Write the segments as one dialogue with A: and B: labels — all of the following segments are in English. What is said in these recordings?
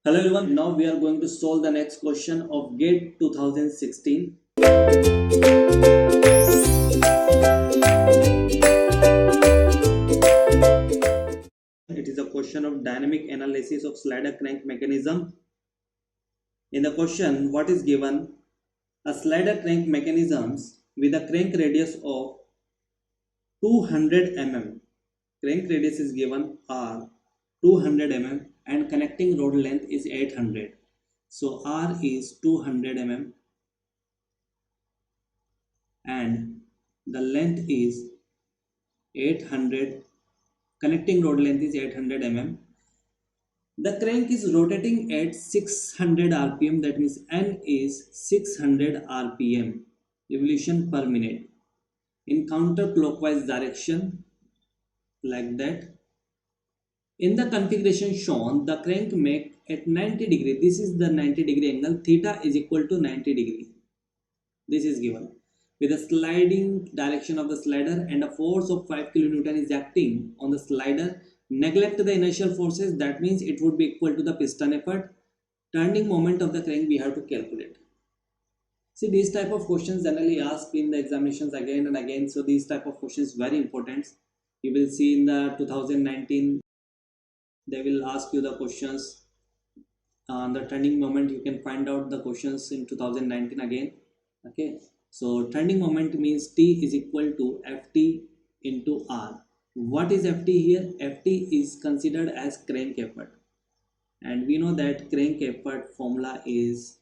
A: Hello everyone, now we are going to solve the next question of GATE 2016. It is a question of dynamic analysis of slider crank mechanism. In the question, what is given? A slider crank mechanisms with a crank radius of 200 mm. Crank radius is given R 200 mm and connecting rod length is 800. So R is 200 mm and the length is 800. Connecting rod length is 800 mm. The crank is rotating at 600 rpm, that means N is 600 rpm revolution per minute in counterclockwise direction, like that. In the configuration shown, the crank make at 90 degree. This is the 90 degree angle. Theta is equal to 90 degree. This is given with a sliding direction of the slider and a force of 5 kilonewton is acting on the slider. Neglect the inertial forces, that means it would be equal to the piston effort. Turning moment of the crank we have to calculate. See, these type of questions generally asked in the examinations again and again. So these type of questions very important. You will see in the 2019 they will ask you the questions on the turning moment. You can find out the questions in 2019 again. Okay, so turning moment means T is equal to Ft into R. What is Ft here? Ft is considered as crank effort, and we know that crank effort formula is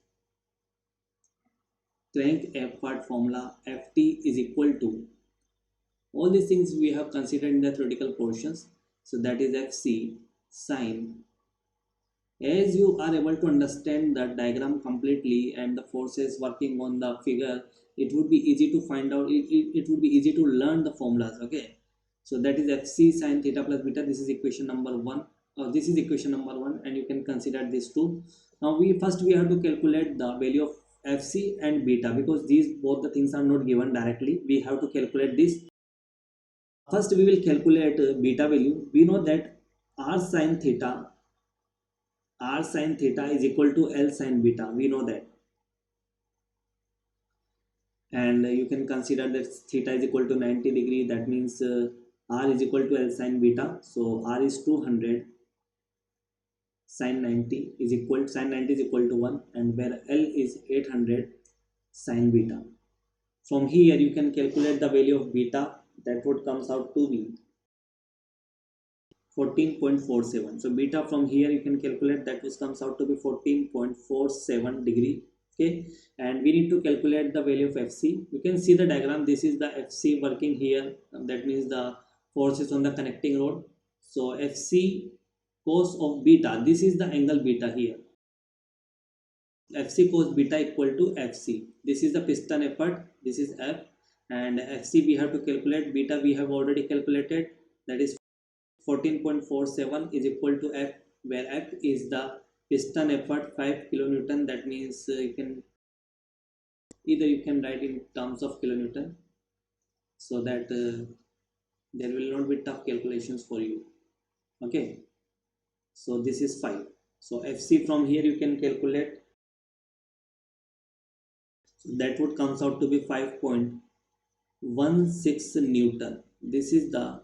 A: Ft is equal to all these things we have considered in the theoretical portions. So that is Fc sine. As you are able to understand the diagram completely and the forces working on the figure, it would be easy to find out, it would be easy to learn the formulas. Okay, so that is Fc sine theta plus beta. This is equation number 1. This is equation number 1 and you can consider this too. Now we have to calculate the value of Fc and beta, because these both the things are not given directly. We have to calculate this. First we will calculate beta value. We know that r sin theta is equal to L sin beta. We know that, and you can consider that theta is equal to 90 degree. That means r is equal to L sin beta. So r is 200, sin 90 is equal to 1, and where L is 800 sin beta. From here you can calculate the value of beta. That would comes out to be 14.47. So beta from here you can calculate, that which comes out to be 14.47 degree. Okay, and we need to calculate the value of Fc. You can see the diagram. This is the Fc working here. That means the force is on the connecting rod. So Fc cos of beta, this is the angle beta here. Fc cos beta equal to Fc. This is the piston effort. This is F, and Fc we have to calculate. Beta we have already calculated. That is 14.47 is equal to F, where F is the piston effort 5 kilonewton. That means you can write in terms of kilonewton, so that there will not be tough calculations for you. Okay, so this is 5. So Fc from here you can calculate. So that would comes out to be 5.16 Newton. This is the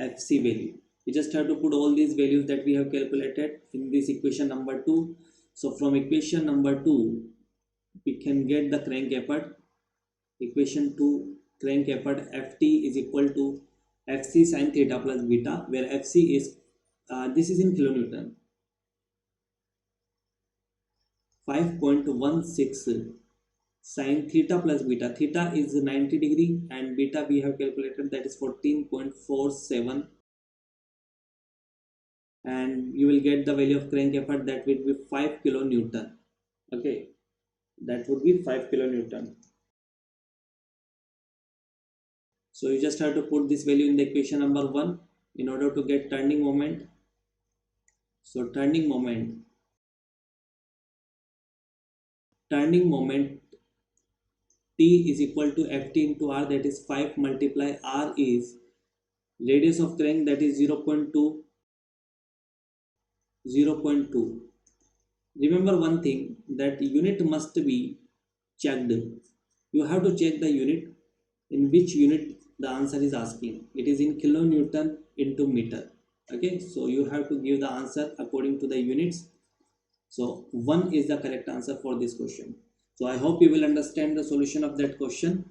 A: Fc value. We just have to put all these values that we have calculated in this equation number 2. So from equation number 2 we can get the crank effort. Equation 2, crank effort Ft is equal to Fc sin theta plus beta, where Fc is this is in kilonewton, 5.16 sin theta plus beta. Theta is 90 degree and beta we have calculated, that is 14.47, and you will get the value of crank effort. That will be 5 kilonewton. Okay, that would be 5 kilonewton. So you just have to put this value in the equation number 1 in order to get turning moment. So turning moment T is equal to Ft into R, that is 5 multiply R is radius of crank, that is 0.2, 0.2. Remember one thing, that unit must be checked. You have to check the unit, in which unit the answer is asking. It is in kilonewton into meter. Okay, so you have to give the answer according to the units. So 1 is the correct answer for this question. So I hope you will understand the solution of that question.